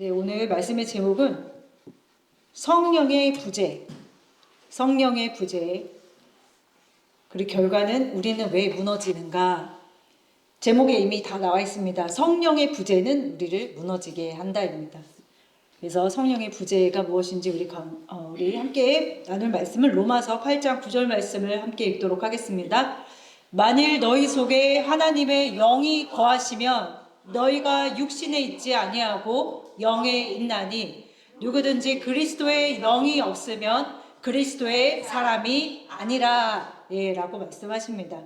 네, 오늘 말씀의 제목은 성령의 부재, 성령의 부재, 그리고 결과는 우리는 왜 무너지는가? 제목에 이미 다 나와 있습니다. 성령의 부재는 우리를 무너지게 한다입니다. 그래서 성령의 부재가 무엇인지 우리 함께 나눌 말씀을 로마서 8장 9절 말씀을 함께 읽도록 하겠습니다. 만일 너희 속에 하나님의 영이 거하시면 너희가 육신에 있지 아니하고 영에 있나니 누구든지 그리스도의 영이 없으면 그리스도의 사람이 아니라 라고 말씀하십니다.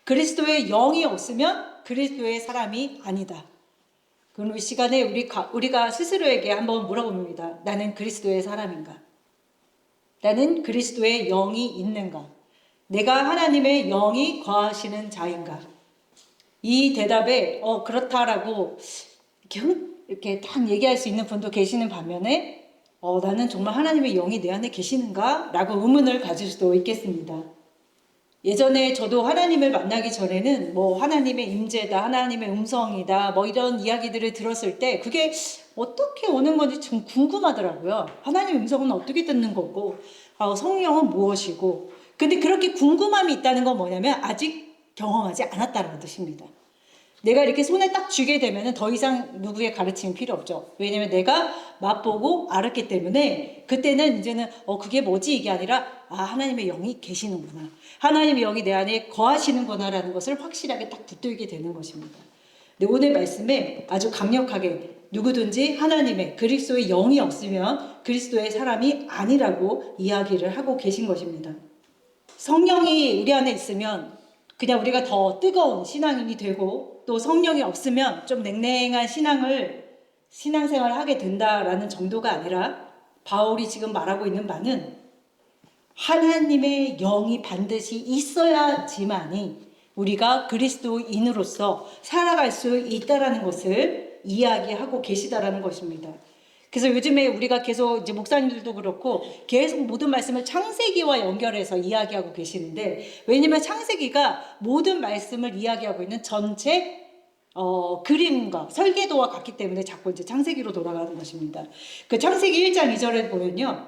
그리스도의 영이 없으면 그리스도의 사람이 아니다. 그럼 이 시간에 우리가 스스로에게 한번 물어봅니다. 나는 그리스도의 사람인가? 나는 그리스도의 영이 있는가? 내가 하나님의 영이 거하시는 자인가? 이 대답에 그렇다라고 이렇게 딱 얘기할 수 있는 분도 계시는 반면에 나는 정말 하나님의 영이 내 안에 계시는가? 라고 의문을 가질 수도 있겠습니다. 예전에 저도 하나님을 만나기 전에는 하나님의 임재다, 하나님의 음성이다, 이런 이야기들을 들었을 때 그게 어떻게 오는 건지 좀 궁금하더라고요. 하나님의 음성은 어떻게 듣는 거고, 성령은 무엇이고. 근데 그렇게 궁금함이 있다는 건 뭐냐면 아직 경험하지 않았다는 뜻입니다. 내가 이렇게 손에 딱 쥐게 되면 더 이상 누구의 가르침이 필요 없죠. 왜냐면 내가 맛보고 알았기 때문에 그때는 이제는 그게 뭐지 이게 아니라 하나님의 영이 계시는구나. 하나님의 영이 내 안에 거하시는구나 라는 것을 확실하게 딱 붙들게 되는 것입니다. 근데 오늘 말씀에 아주 강력하게 누구든지 하나님의 그리스도의 영이 없으면 그리스도의 사람이 아니라고 이야기를 하고 계신 것입니다. 성령이 우리 안에 있으면 그냥 우리가 더 뜨거운 신앙인이 되고 또 성령이 없으면 좀 냉랭한 신앙생활을 하게 된다라는 정도가 아니라 바울이 지금 말하고 있는 바는 하나님의 영이 반드시 있어야지만이 우리가 그리스도인으로서 살아갈 수 있다라는 것을 이야기하고 계시다라는 것입니다. 그래서 요즘에 우리가 계속 이제 목사님들도 그렇고 계속 모든 말씀을 창세기와 연결해서 이야기하고 계시는데, 왜냐면 창세기가 모든 말씀을 이야기하고 있는 전체 그림과 설계도와 같기 때문에 자꾸 이제 창세기로 돌아가는 것입니다. 그 창세기 1장 2절에 보면요,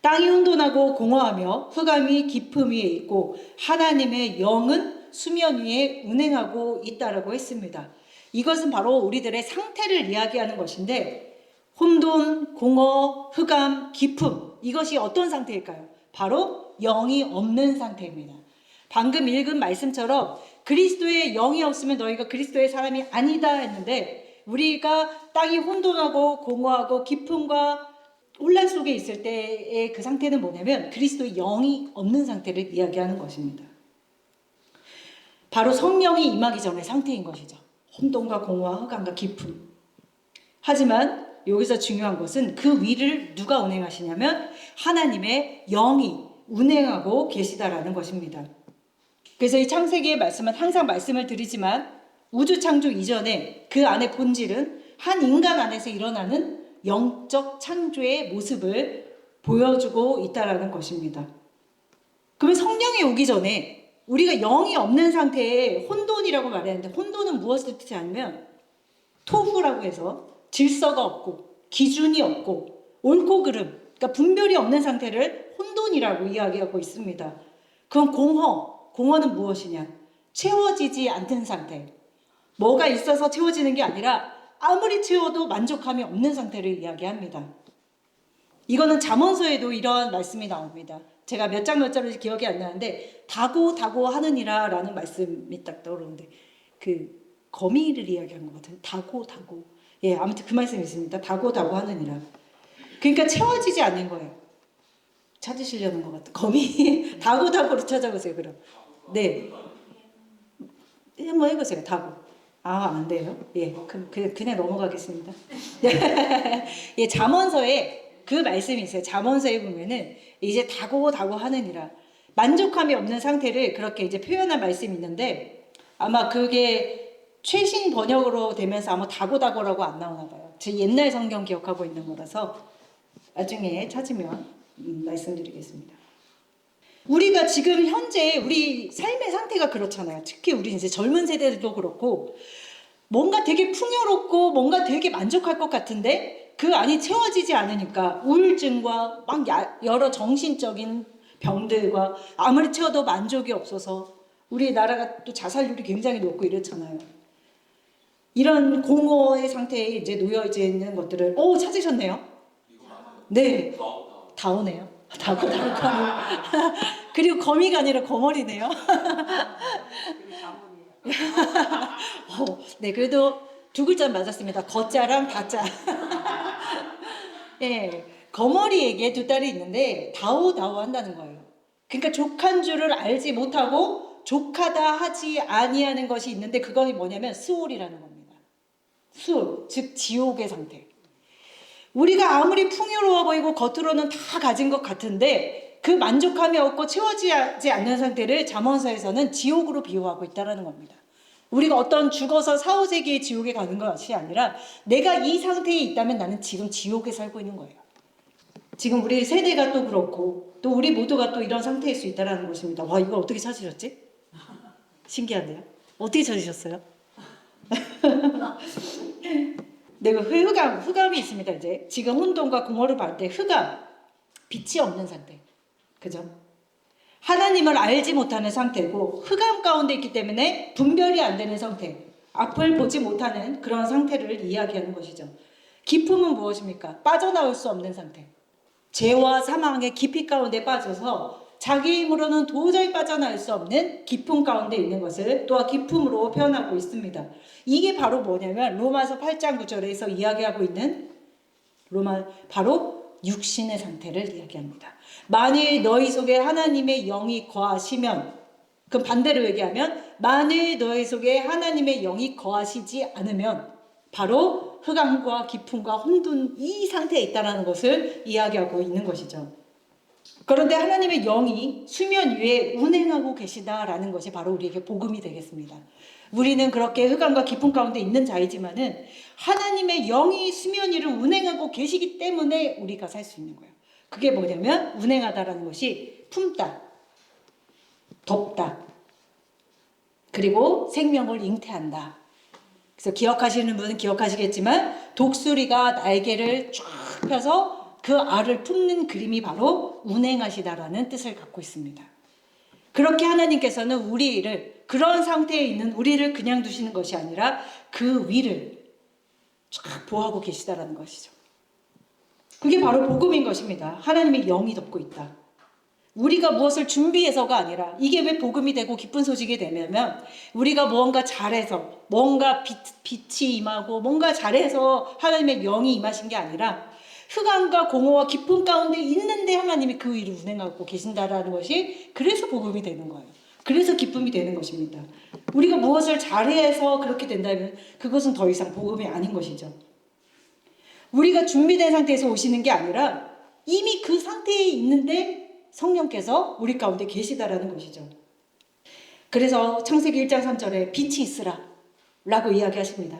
땅이 혼돈하고 공허하며 흑암이 깊음 위에 있고 하나님의 영은 수면 위에 운행하고 있다라고 했습니다. 이것은 바로 우리들의 상태를 이야기하는 것인데, 혼돈, 공허, 흑암, 깊음, 이것이 어떤 상태일까요? 바로 영이 없는 상태입니다. 방금 읽은 말씀처럼 그리스도의 영이 없으면 너희가 그리스도의 사람이 아니다 했는데, 우리가 땅이 혼돈하고 공허하고 깊음과 혼란 속에 있을 때의 그 상태는 뭐냐면 그리스도의 영이 없는 상태를 이야기하는 것입니다. 바로 성령이 임하기 전의 상태인 것이죠. 혼돈과 공허와 흑암과 깊음. 하지만 여기서 중요한 것은 그 위를 누가 운행하시냐면 하나님의 영이 운행하고 계시다라는 것입니다. 그래서 이 창세기의 말씀은 항상 말씀을 드리지만 우주 창조 이전에 그 안의 본질은 한 인간 안에서 일어나는 영적 창조의 모습을 보여주고 있다라는 것입니다. 그러면 성령이 오기 전에 우리가 영이 없는 상태에 혼돈이라고 말했는데, 혼돈은 무엇을 뜻하냐면 토후라고 해서 질서가 없고 기준이 없고 옳고 그름, 그러니까 분별이 없는 상태를 혼돈이라고 이야기하고 있습니다. 그럼 공허는 무엇이냐? 채워지지 않는 상태. 뭐가 있어서 채워지는 게 아니라 아무리 채워도 만족함이 없는 상태를 이야기합니다. 이거는 잠언서에도 이런 말씀이 나옵니다. 제가 몇 절인지 기억이 안 나는데 다고 하느니라 라는 말씀이 딱 떠오르는데, 그 거미를 이야기한 것 같아요. 다고. 아무튼 그 말씀이 있습니다. 다고 하느니라. 그러니까 채워지지 않는 거예요. 찾으시려는 것 같아요. 거미 다고로 찾아보세요. 그럼 네, 한번 해보세요. 다고. 안 돼요? 그럼 그냥 넘어가겠습니다. 잠언서에 그 말씀이 있어요. 잠언서에 보면은 이제 다고 하느니라, 만족함이 없는 상태를 그렇게 이제 표현한 말씀이 있는데, 아마 그게 최신 번역으로 되면서 아마 다고라고 안 나오나 봐요. 제 옛날 성경 기억하고 있는 거라서 나중에 찾으면 말씀드리겠습니다. 우리가 지금 현재 우리 삶의 상태가 그렇잖아요. 특히 우리 이제 젊은 세대들도 그렇고 뭔가 되게 풍요롭고 뭔가 되게 만족할 것 같은데 그 안이 채워지지 않으니까 우울증과 막 여러 정신적인 병들과 아무리 채워도 만족이 없어서 우리나라가 또 자살률이 굉장히 높고 이렇잖아요. 이런 공허의 상태에 이제 놓여 있는 것들을 찾으셨네요. 네, 다 오네요. 다고. 그리고 거미가 아니라 거머리네요. 네, 그래도 두 글자 맞았습니다. 거자랑 다자. 예, 거머리에게 두 딸이 있는데 다오다오 한다는 거예요. 그러니까 족한 줄을 알지 못하고 족하다 하지 아니하는 것이 있는데 그건 뭐냐면 스올이라는 겁니다. 스올, 즉 지옥의 상태. 우리가 아무리 풍요로워 보이고 겉으로는 다 가진 것 같은데 그 만족함이 없고 채워지지 않는 상태를 잠언서에서는 지옥으로 비유하고 있다는 겁니다. 우리가 어떤 죽어서 사후세계의 지옥에 가는 것이 아니라 내가 이 상태에 있다면 나는 지금 지옥에 살고 있는 거예요. 지금 우리 세대가 또 그렇고 또 우리 모두가 또 이런 상태일 수 있다는 것입니다. 와, 이걸 어떻게 찾으셨지? 신기한데요? 어떻게 찾으셨어요? 네, 흑암이 있습니다. 이제 지금 혼돈과 공허를 받을 때 흑암, 빛이 없는 상태, 그죠? 하나님을 알지 못하는 상태고 흑암 가운데 있기 때문에 분별이 안 되는 상태, 앞을 보지 못하는 그런 상태를 이야기하는 것이죠. 기품은 무엇입니까? 빠져나올 수 없는 상태. 죄와 사망의 깊이 가운데 빠져서 자기 힘으로는 도저히 빠져나올 수 없는 깊음 가운데 있는 것을 또한 기품으로 표현하고 있습니다. 이게 바로 뭐냐면 로마서 8장 9절에서 이야기하고 있는 바로 육신의 상태를 이야기합니다. 만일 너희 속에 하나님의 영이 거하시면, 그럼 반대로 얘기하면 만일 너희 속에 하나님의 영이 거하시지 않으면 바로 흑암과 깊음과 혼돈 이 상태에 있다는 것을 이야기하고 있는 것이죠. 그런데 하나님의 영이 수면 위에 운행하고 계시다라는 것이 바로 우리에게 복음이 되겠습니다. 우리는 그렇게 흑암과 깊음 가운데 있는 자이지만은 하나님의 영이 수면 위를 운행하고 계시기 때문에 우리가 살 수 있는 거예요. 그게 뭐냐면 운행하다라는 것이 품다, 덮다, 그리고 생명을 잉태한다. 그래서 기억하시는 분은 기억하시겠지만 독수리가 날개를 쫙 펴서 그 알을 품는 그림이 바로 운행하시다라는 뜻을 갖고 있습니다. 그렇게 하나님께서는 우리를, 그런 상태에 있는 우리를 그냥 두시는 것이 아니라 그 위를 쫙 보호하고 계시다라는 것이죠. 그게 바로 복음인 것입니다. 하나님의 영이 덮고 있다. 우리가 무엇을 준비해서가 아니라, 이게 왜 복음이 되고 기쁜 소식이 되냐면 우리가 무언가 잘해서, 뭔가 빛이 임하고 뭔가 잘해서 하나님의 영이 임하신 게 아니라 흑암과 공허와 깊음 가운데 있는데 하나님이 그 위를 운행하고 계신다라는 것이, 그래서 복음이 되는 거예요. 그래서 기쁨이 되는 것입니다. 우리가 무엇을 잘해서 그렇게 된다면 그것은 더 이상 복음이 아닌 것이죠. 우리가 준비된 상태에서 오시는 게 아니라 이미 그 상태에 있는데 성령께서 우리 가운데 계시다라는 것이죠. 그래서 창세기 1장 3절에 빛이 있으라 라고 이야기하십니다.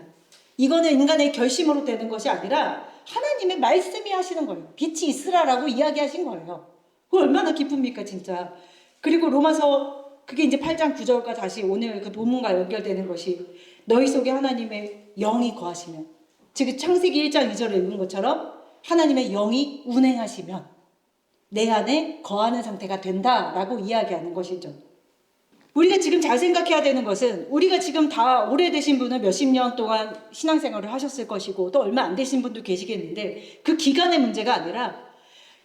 이거는 인간의 결심으로 되는 것이 아니라 하나님의 말씀이 하시는 거예요. 빛이 있으라라고 이야기하신 거예요. 그 얼마나 기쁩니까 진짜. 그리고 로마서 그게 이제 8장 9절과 다시 오늘 그 본문과 연결되는 것이 너희 속에 하나님의 영이 거하시면, 즉 창세기 1장 2절에 읽은 것처럼 하나님의 영이 운행하시면 내 안에 거하는 상태가 된다라고 이야기하는 것이죠. 우리가 지금 잘 생각해야 되는 것은, 우리가 지금 다 오래되신 분은 몇십 년 동안 신앙생활을 하셨을 것이고 또 얼마 안 되신 분도 계시겠는데 그 기간의 문제가 아니라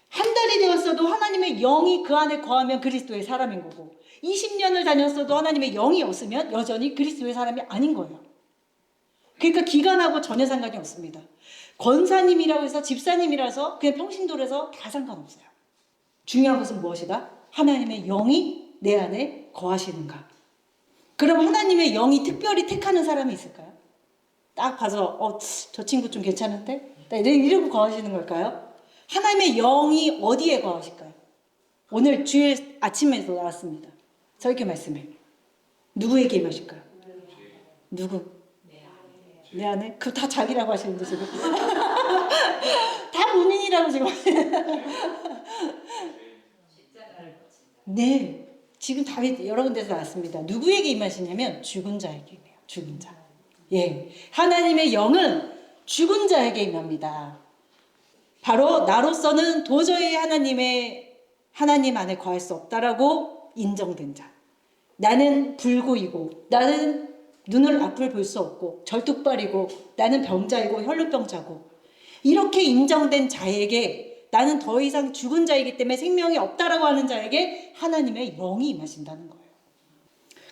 한 달이 되었어도 하나님의 영이 그 안에 거하면 그리스도의 사람인 거고 20년을 다녔어도 하나님의 영이 없으면 여전히 그리스도의 사람이 아닌 거예요. 그러니까 기간하고 전혀 상관이 없습니다. 권사님이라고 해서 집사님이라서 그냥 평신도라서 다 상관없어요. 중요한 것은 무엇이다? 하나님의 영이 내 안에 거하시는가? 그럼 하나님의 영이 특별히 택하는 사람이 있을까요? 딱 봐서 저 친구 좀 괜찮은데? 이러고 거하시는 걸까요? 하나님의 영이 어디에 거하실까요? 오늘 주일 아침에도 나왔습니다. 설교 말씀에. 누구에게 임하실까요? 누구? 내 안에? 그거 다 자기라고 하시는데 지금. 다 본인이라고 지금. 네. 지금 다 여러 군데서 나왔습니다. 누구에게 임하시냐면 죽은 자에게 임해요. 죽은 자. 예, 하나님의 영은 죽은 자에게 임합니다. 바로 나로서는 도저히 하나님 안에 거할 수 없다라고 인정된 자. 나는 불구이고, 나는 눈을 앞을 볼 수 없고, 절뚝발이고, 나는 병자이고, 혈루병자고, 이렇게 인정된 자에게, 나는 더 이상 죽은 자이기 때문에 생명이 없다라고 하는 자에게 하나님의 영이 임하신다는 거예요.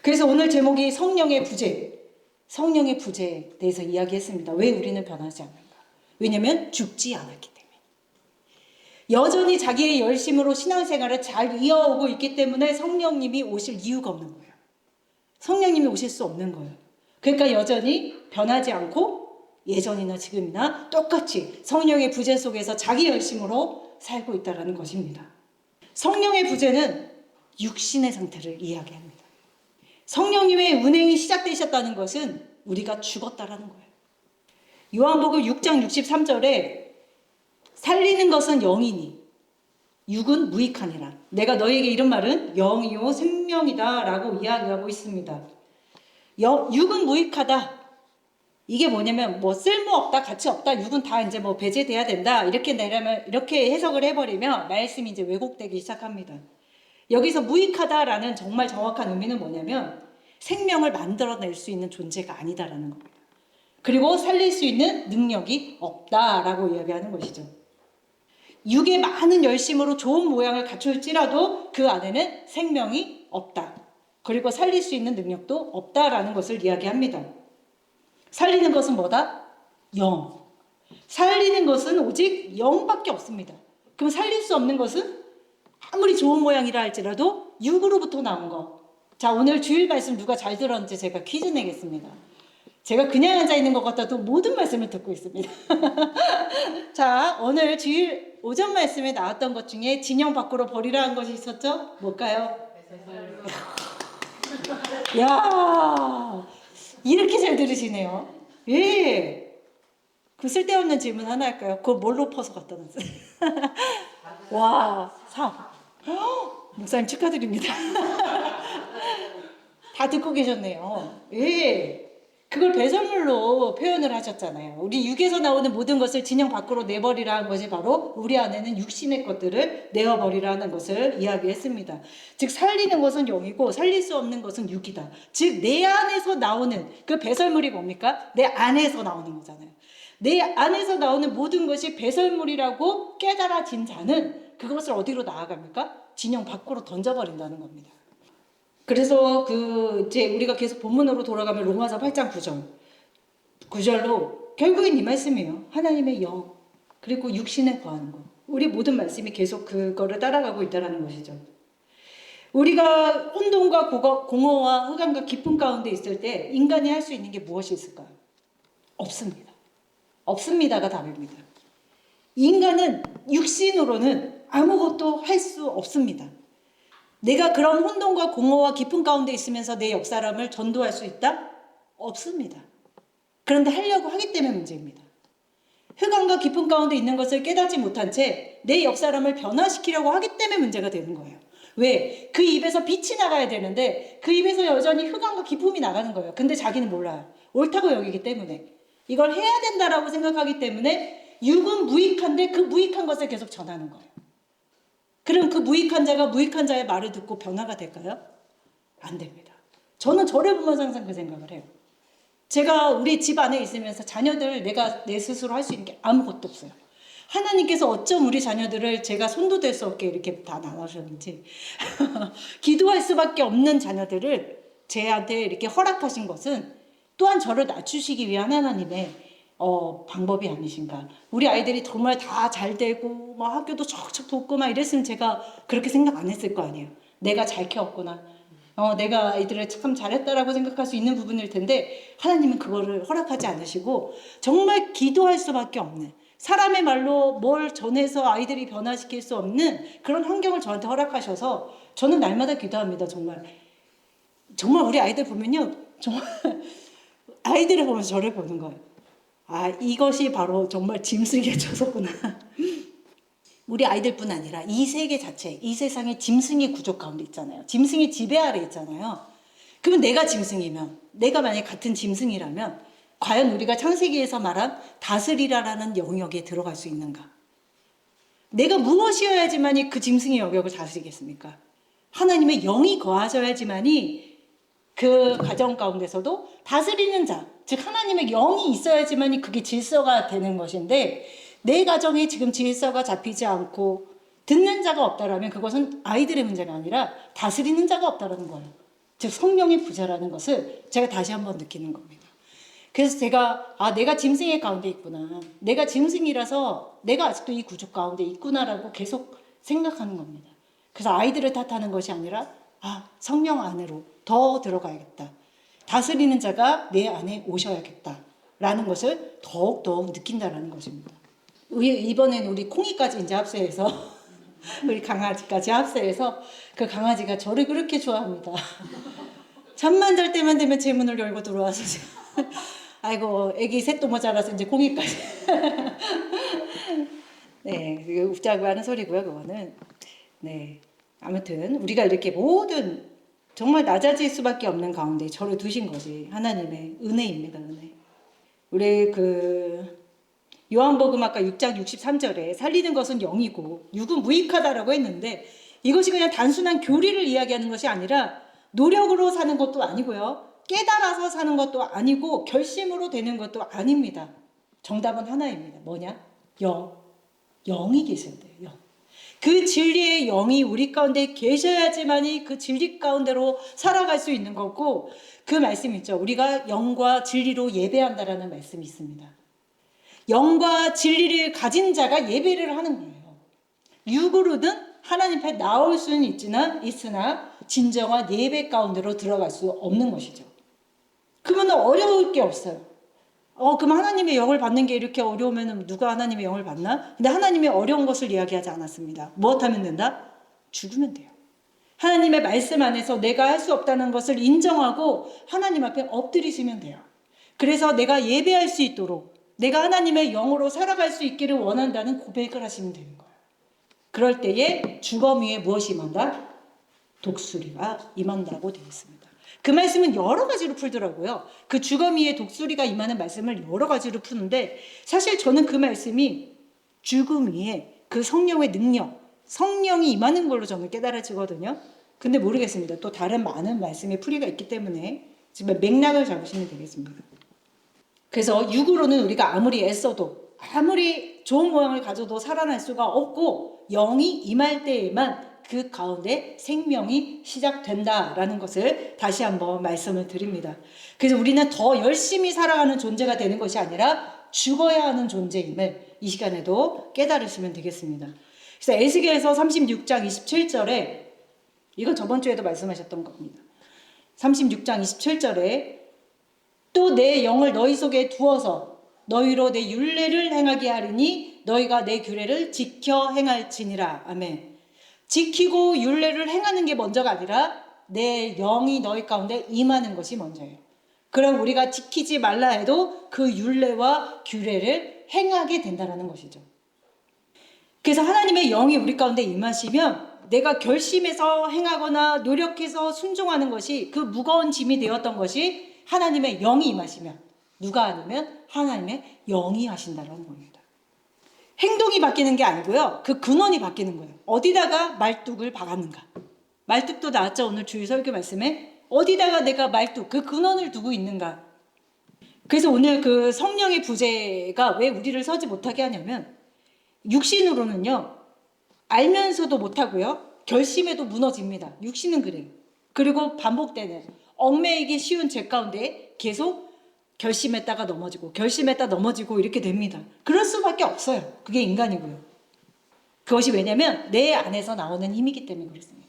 그래서 오늘 제목이 성령의 부재에 대해서 이야기했습니다. 왜 우리는 변하지 않는가? 왜냐하면 죽지 않았기 때문에. 여전히 자기의 열심으로 신앙생활을 잘 이어오고 있기 때문에 성령님이 오실 이유가 없는 거예요. 성령님이 오실 수 없는 거예요. 그러니까 여전히 변하지 않고 예전이나 지금이나 똑같이 성령의 부재 속에서 자기 열심으로 살고 있다는 것입니다. 성령의 부재는 육신의 상태를 이야기합니다. 성령님의 운행이 시작되셨다는 것은 우리가 죽었다라는 거예요. 요한복음 6장 63절에 살리는 것은 영이니 육은 무익하니라. 내가 너희에게 이런 말은 영이요 생명이다 라고 이야기하고 있습니다. 육은 무익하다. 이게 뭐냐면 뭐 쓸모없다, 가치 없다, 육은 다 이제 뭐 배제돼야 된다 이렇게 해석을 해버리면 말씀이 이제 왜곡되기 시작합니다. 여기서 무익하다라는 정말 정확한 의미는 뭐냐면 생명을 만들어낼 수 있는 존재가 아니다라는 겁니다. 그리고 살릴 수 있는 능력이 없다라고 이야기하는 것이죠. 육의 많은 열심으로 좋은 모양을 갖출지라도 그 안에는 생명이 없다. 그리고 살릴 수 있는 능력도 없다라는 것을 이야기합니다. 살리는 것은 뭐다? 영. 살리는 것은 오직 영밖에 없습니다. 그럼 살릴 수 없는 것은 아무리 좋은 모양이라 할지라도 육으로부터 나온 거. 자, 오늘 주일 말씀 누가 잘 들었는지 제가 퀴즈 내겠습니다. 제가 그냥 앉아 있는 것 같아도 모든 말씀을 듣고 있습니다. 자, 오늘 주일 오전 말씀에 나왔던 것 중에 진영 밖으로 버리라는 것이 있었죠? 뭘까요? 야, 이렇게 잘 들으시네요. 예. 그 쓸데없는 질문 하나 할까요? 그거 뭘로 퍼서 갖다 놨어요? 와, 3. 목사님 축하드립니다. 다 듣고 계셨네요. 예. 그걸 배설물로 표현을 하셨잖아요. 우리 육에서 나오는 모든 것을 진영 밖으로 내버리라는 것이 바로 우리 안에는 육신의 것들을 내어버리라는 것을 이야기했습니다. 즉 살리는 것은 영이고 살릴 수 없는 것은 육이다. 즉 내 안에서 나오는 그 배설물이 뭡니까? 내 안에서 나오는 거잖아요. 내 안에서 나오는 모든 것이 배설물이라고 깨달아진 자는 그것을 어디로 나아갑니까? 진영 밖으로 던져버린다는 겁니다. 그래서 이제 우리가 계속 본문으로 돌아가면 로마서 8장 9절로 결국엔 이 말씀이에요. 하나님의 영 그리고 육신에 거하는 것. 우리 모든 말씀이 계속 그거를 따라가고 있다는 것이죠. 우리가 혼돈과 공허와 흑암과 깊은 가운데 있을 때 인간이 할 수 있는 게 무엇이 있을까요? 없습니다. 없습니다가 답입니다. 인간은 육신으로는 아무것도 할 수 없습니다. 내가 그런 혼돈과 공허와 깊은 가운데 있으면서 내 옆사람을 전도할 수 있다? 없습니다. 그런데 하려고 하기 때문에 문제입니다. 흑암과 깊은 가운데 있는 것을 깨닫지 못한 채 내 옆사람을 변화시키려고 하기 때문에 문제가 되는 거예요. 왜? 그 입에서 빛이 나가야 되는데 그 입에서 여전히 흑암과 기품이 나가는 거예요. 근데 자기는 몰라요. 옳다고 여기기 때문에. 이걸 해야 된다라고 생각하기 때문에 육은 무익한데 그 무익한 것을 계속 전하는 거예요. 그럼 그 무익한 자가 무익한 자의 말을 듣고 변화가 될까요? 안 됩니다. 저는 저를 보면서 항상 그 생각을 해요. 제가 우리 집 안에 있으면서 자녀들 내가 내 스스로 할 수 있는 게 아무것도 없어요. 하나님께서 어쩜 우리 자녀들을 제가 손도 댈 수 없게 이렇게 다 나눠주셨는지 기도할 수밖에 없는 자녀들을 제한테 이렇게 허락하신 것은 또한 저를 낮추시기 위한 하나님의 방법이 아니신가. 우리 아이들이 정말 다 잘 되고 막 학교도 척척 돕고 막 이랬으면 제가 그렇게 생각 안 했을 거 아니에요. 내가 잘 키웠구나. 내가 아이들을 참 잘했다라고 생각할 수 있는 부분일 텐데 하나님은 그거를 허락하지 않으시고 정말 기도할 수밖에 없는 사람의 말로 뭘 전해서 아이들이 변화시킬 수 없는 그런 환경을 저한테 허락하셔서 저는 날마다 기도합니다. 정말 우리 아이들 보면요. 정말 아이들을 보면서 저를 보는 거예요. 아, 이것이 바로 정말 짐승의 처소구나. 우리 아이들뿐 아니라 이 세계 자체, 이 세상의 짐승의 구조 가운데 있잖아요. 짐승의 지배 아래 있잖아요. 그러면 내가 짐승이면, 내가 만약에 같은 짐승이라면 과연 우리가 창세기에서 말한 다스리라라는 영역에 들어갈 수 있는가? 내가 무엇이어야지만이 그 짐승의 영역을 다스리겠습니까? 하나님의 영이 거하셔야지만이 그 가정 가운데서도 다스리는 자, 즉 하나님의 영이 있어야지만이 그게 질서가 되는 것인데, 내 가정에 지금 질서가 잡히지 않고 듣는 자가 없다라면 그것은 아이들의 문제가 아니라 다스리는 자가 없다라는 거예요. 즉 성령의 부재라는 것을 제가 다시 한번 느끼는 겁니다. 그래서 제가 내가 짐승의 가운데 있구나, 내가 짐승이라서 내가 아직도 이 구조 가운데 있구나라고 계속 생각하는 겁니다. 그래서 아이들을 탓하는 것이 아니라 성령 안으로 더 들어가야겠다, 다스리는 자가 내 안에 오셔야겠다라는 것을 더욱더욱 느낀다라는 것입니다. 이번엔 우리 콩이까지 이제 합세해서 우리 강아지까지 합세해서 그 강아지가 저를 그렇게 좋아합니다. 잠만 잘 때만 되면 제 문을 열고 들어와서 아이고 애기 셋도 모자라서 이제 콩이까지 네, 웃자고 하는 소리고요, 그거는. 네, 아무튼 우리가 이렇게 모든 정말 낮아질 수밖에 없는 가운데 저를 두신 것이 하나님의 은혜입니다. 은혜. 우리 요한복음 아까 6장 63절에 살리는 것은 영이고 육은 무익하다라고 했는데, 이것이 그냥 단순한 교리를 이야기하는 것이 아니라 노력으로 사는 것도 아니고요, 깨달아서 사는 것도 아니고 결심으로 되는 것도 아닙니다. 정답은 하나입니다. 뭐냐? 영이 계셔야 돼요. 영. 그 진리의 영이 우리 가운데 계셔야지만이 그 진리 가운데로 살아갈 수 있는 거고, 그 말씀 있죠. 우리가 영과 진리로 예배한다라는 말씀이 있습니다. 영과 진리를 가진 자가 예배를 하는 거예요. 육으로든 하나님 앞에 나올 수는 있으나 진정한 예배 가운데로 들어갈 수 없는 것이죠. 그러면 어려울 게 없어요. 그럼 하나님의 영을 받는 게 이렇게 어려우면 누가 하나님의 영을 받나? 근데 하나님의 어려운 것을 이야기하지 않았습니다. 무엇하면 된다? 죽으면 돼요. 하나님의 말씀 안에서 내가 할 수 없다는 것을 인정하고 하나님 앞에 엎드리시면 돼요. 그래서 내가 예배할 수 있도록, 내가 하나님의 영으로 살아갈 수 있기를 원한다는 고백을 하시면 되는 거예요. 그럴 때에 주검 위에 무엇이 임한다? 독수리가 임한다고 되어 있습니다. 그 말씀은 여러 가지로 풀더라고요. 그 주검 위에 독수리가 임하는 말씀을 여러 가지로 푸는데, 사실 저는 그 말씀이 죽음 위에 그 성령의 능력, 성령이 임하는 걸로 저는 깨달아지거든요. 근데 모르겠습니다. 또 다른 많은 말씀의 풀이가 있기 때문에 지금 맥락을 잡으시면 되겠습니다. 그래서 육으로는 우리가 아무리 애써도, 아무리 좋은 모양을 가져도 살아날 수가 없고, 영이 임할 때에만 그 가운데 생명이 시작된다라는 것을 다시 한번 말씀을 드립니다. 그래서 우리는 더 열심히 살아가는 존재가 되는 것이 아니라 죽어야 하는 존재임을 이 시간에도 깨달으시면 되겠습니다. 그래서 에스겔서 36장 27절에, 이건 저번 주에도 말씀하셨던 겁니다. 36장 27절에 또 내 영을 너희 속에 두어서 너희로 내 율례를 행하게 하리니 너희가 내 규례를 지켜 행할지니라. 아멘. 지키고 율례를 행하는 게 먼저가 아니라 내 영이 너희 가운데 임하는 것이 먼저예요. 그럼 우리가 지키지 말라 해도 그 율례와 규례를 행하게 된다는 것이죠. 그래서 하나님의 영이 우리 가운데 임하시면 내가 결심해서 행하거나 노력해서 순종하는 것이, 그 무거운 짐이 되었던 것이 하나님의 영이 임하시면, 누가 아니면 하나님의 영이 하신다는 겁니다. 행동이 바뀌는 게 아니고요, 그 근원이 바뀌는 거예요. 어디다가 말뚝을 박았는가. 말뚝도 나왔죠, 오늘 주일 설교 말씀에. 어디다가 내가 말뚝, 그 근원을 두고 있는가. 그래서 오늘 그 성령의 부재가 왜 우리를 서지 못하게 하냐면, 육신으로는요, 알면서도 못하고요, 결심해도 무너집니다. 육신은 그래요. 그리고 반복되는 얽매이기 쉬운 죄 가운데 계속 결심했다가 넘어지고 결심했다 넘어지고 이렇게 됩니다. 그럴 수밖에 없어요. 그게 인간이고요. 그것이 왜냐면 내 안에서 나오는 힘이기 때문에 그렇습니다.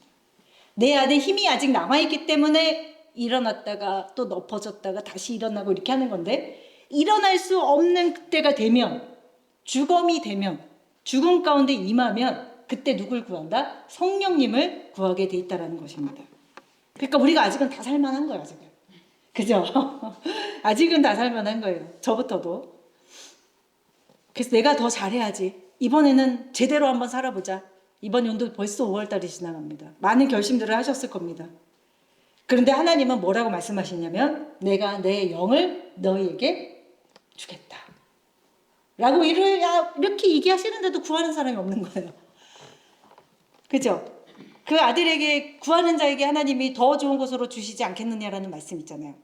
내 안에 힘이 아직 남아있기 때문에 일어났다가 또 엎어졌다가 다시 일어나고 이렇게 하는 건데, 일어날 수 없는 그때가 되면, 죽음이 되면, 죽음 가운데 임하면 그때 누굴 구한다? 성령님을 구하게 돼 있다는 것입니다. 그러니까 우리가 아직은 다 살만한 거예요. 아직은. 그죠? 아직은 다 살만한 거예요. 저부터도. 그래서 내가 더 잘해야지. 이번에는 제대로 한번 살아보자. 이번 연도 벌써 5월달이 지나갑니다. 많은 결심들을 하셨을 겁니다. 그런데 하나님은 뭐라고 말씀하시냐면, 내가 내 영을 너희에게 주겠다. 라고 이렇게 얘기하시는데도 구하는 사람이 없는 거예요. 그죠? 그 아들에게 구하는 자에게 하나님이 더 좋은 곳으로 주시지 않겠느냐라는 말씀 있잖아요.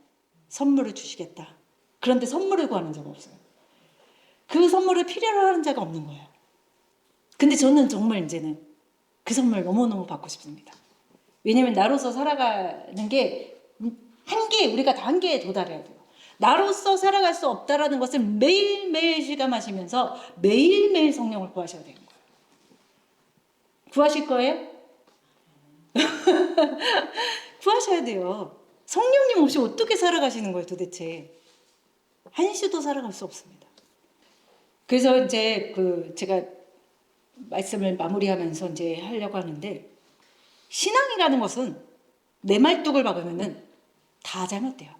선물을 주시겠다. 그런데 선물을 구하는 자가 없어요. 그 선물을 필요로 하는 자가 없는 거예요. 근데 저는 정말 이제는 그 선물 너무너무 받고 싶습니다. 왜냐면 나로서 살아가는 게 한계, 우리가 다 한계에 도달해야 돼요. 나로서 살아갈 수 없다라는 것을 매일매일 실감하시면서 매일매일 성령을 구하셔야 되는 거예요. 구하실 거예요? 구하셔야 돼요. 성령님 없이 어떻게 살아가시는 거예요, 도대체? 한시도 살아갈 수 없습니다. 그래서 이제 제가 말씀을 마무리하면서 이제 하려고 하는데, 신앙이라는 것은 내 말뚝을 박으면은 다 잘못돼요.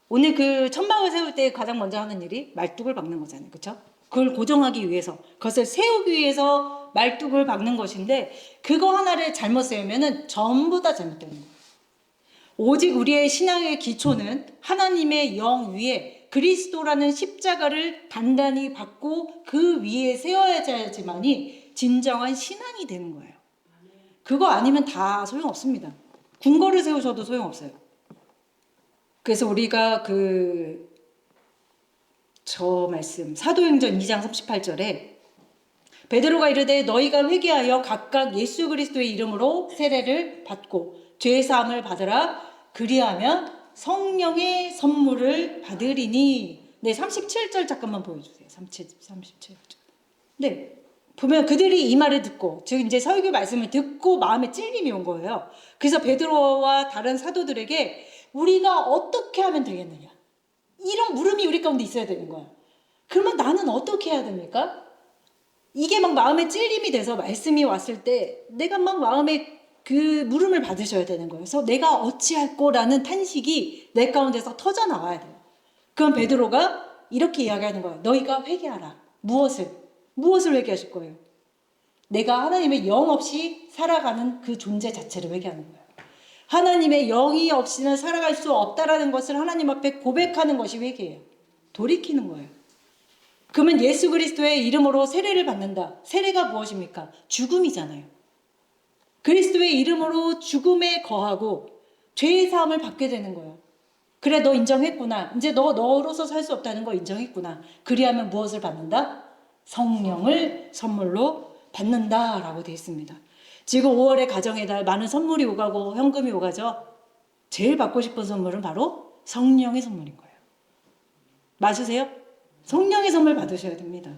오늘 그 천막을 세울 때 가장 먼저 하는 일이 말뚝을 박는 거잖아요. 그렇죠? 그걸 고정하기 위해서, 그것을 세우기 위해서 말뚝을 박는 것인데, 그거 하나를 잘못 세우면은 전부 다 잘못되는 거예요. 오직 우리의 신앙의 기초는 하나님의 영 위에 그리스도라는 십자가를 단단히 받고 그 위에 세워야지만이 진정한 신앙이 되는 거예요. 그거 아니면 다 소용없습니다. 궁궐을 세우셔도 소용없어요. 그래서 우리가 저 말씀 사도행전 2장 38절에 베드로가 이르되 너희가 회개하여 각각 예수 그리스도의 이름으로 세례를 받고 죄 사함을 받으라 그리하면 성령의 선물을 받으리니. 네, 37절 잠깐만 보여주세요. 37절. 네, 보면 그들이 이 말을 듣고, 즉 이제 설교 말씀을 듣고 마음에 찔림이 온 거예요. 그래서 베드로와 다른 사도들에게 우리가 어떻게 하면 되겠느냐, 이런 물음이 우리 가운데 있어야 되는 거야. 그러면 나는 어떻게 해야 됩니까? 이게 막 마음에 찔림이 돼서 말씀이 왔을 때 내가 막 마음에 그 물음을 받으셔야 되는 거예요. 그래서 내가 어찌할 거라는 탄식이 내 가운데서 터져 나와야 돼요. 그럼 베드로가 이렇게 이야기하는 거예요. 너희가 회개하라. 무엇을 회개하실 거예요? 내가 하나님의 영 없이 살아가는 그 존재 자체를 회개하는 거예요. 하나님의 영이 없이는 살아갈 수 없다라는 것을 하나님 앞에 고백하는 것이 회개예요. 돌이키는 거예요. 그러면 예수 그리스도의 이름으로 세례를 받는다. 세례가 무엇입니까? 죽음이잖아요. 그리스도의 이름으로 죽음에 거하고 죄의 사함을 받게 되는 거예요. 그래, 너 인정했구나. 이제 너로서 살 수 없다는 거 인정했구나. 그리하면 무엇을 받는다? 성령을 선물로 받는다라고 되어 있습니다. 지금 5월의 가정의 달 많은 선물이 오가고 현금이 오가죠. 제일 받고 싶은 선물은 바로 성령의 선물인 거예요. 맞으세요? 성령의 선물 받으셔야 됩니다.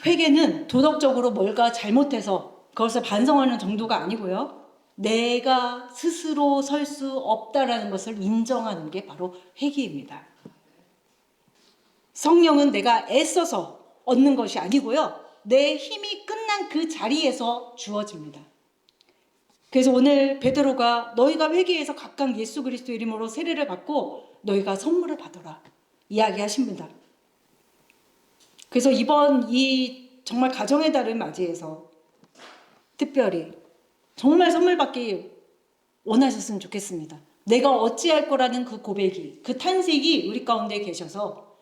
회개는 도덕적으로 뭔가 잘못해서 그것을 반성하는 정도가 아니고요. 내가 스스로 설 수 없다라는 것을 인정하는 게 바로 회개입니다. 성령은 내가 애써서 얻는 것이 아니고요. 내 힘이 끝난 그 자리에서 주어집니다. 그래서 오늘 베드로가 너희가 회개해서 각각 예수 그리스도 이름으로 세례를 받고 너희가 선물을 받아라 이야기하십니다. 그래서 이번 이 정말 가정의 달을 맞이해서 특별히 정말 선물 받기 원하셨으면 좋겠습니다. 내가 어찌할 거라는 그 고백이, 그 탄식이 우리 가운데 계셔서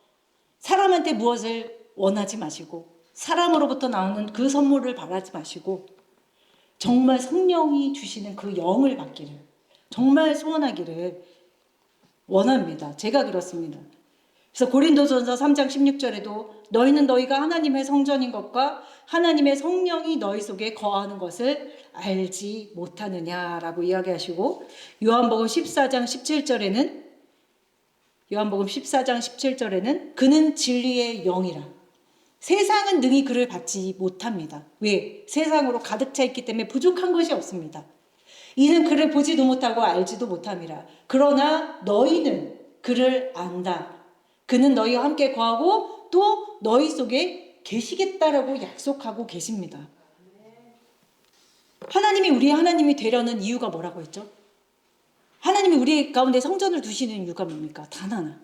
사람한테 무엇을 원하지 마시고 사람으로부터 나오는 그 선물을 바라지 마시고 정말 성령이 주시는 그 영을 받기를 정말 소원하기를 원합니다. 제가 그렇습니다. 그래서 고린도전서 3장 16절에도 너희는 너희가 하나님의 성전인 것과 하나님의 성령이 너희 속에 거하는 것을 알지 못하느냐라고 이야기하시고 요한복음 14장 17절에는 그는 진리의 영이라 세상은 능히 그를 받지 못합니다. 왜? 세상으로 가득 차 있기 때문에 부족한 것이 없습니다. 이는 그를 보지도 못하고 알지도 못함이라. 그러나 너희는 그를 안다. 그는 너희와 함께 거하고 또 너희 속에 계시겠다라고 약속하고 계십니다. 하나님이 우리의 하나님이 되려는 이유가 뭐라고 했죠? 하나님이 우리 가운데 성전을 두시는 이유가 뭡니까? 단 하나.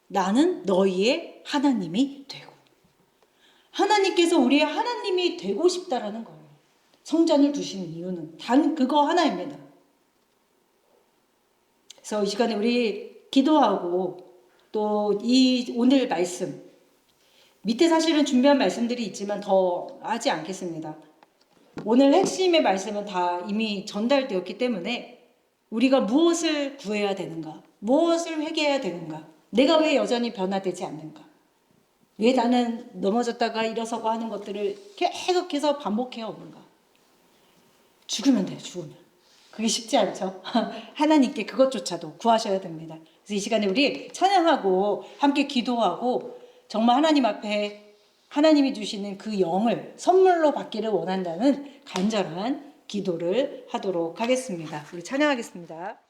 나는 너희의 하나님이 되고. 하나님께서 우리의 하나님이 되고 싶다라는 거예요. 성전을 두시는 이유는 단 그거 하나입니다. 그래서 이 시간에 우리 기도하고 또 이 오늘 말씀 밑에 사실은 준비한 말씀들이 있지만 더 하지 않겠습니다. 오늘 핵심의 말씀은 다 이미 전달되었기 때문에 우리가 무엇을 구해야 되는가? 무엇을 회개해야 되는가? 내가 왜 여전히 변화되지 않는가? 왜 나는 넘어졌다가 일어서고 하는 것들을 계속해서 반복해 오는가? 죽으면 돼요, 죽으면. 그게 쉽지 않죠. 하나님께 그것조차도 구하셔야 됩니다. 그래서 이 시간에 우리 찬양하고 함께 기도하고 정말 하나님 앞에 하나님이 주시는 그 영을 선물로 받기를 원한다는 간절한 기도를 하도록 하겠습니다. 우리 찬양하겠습니다.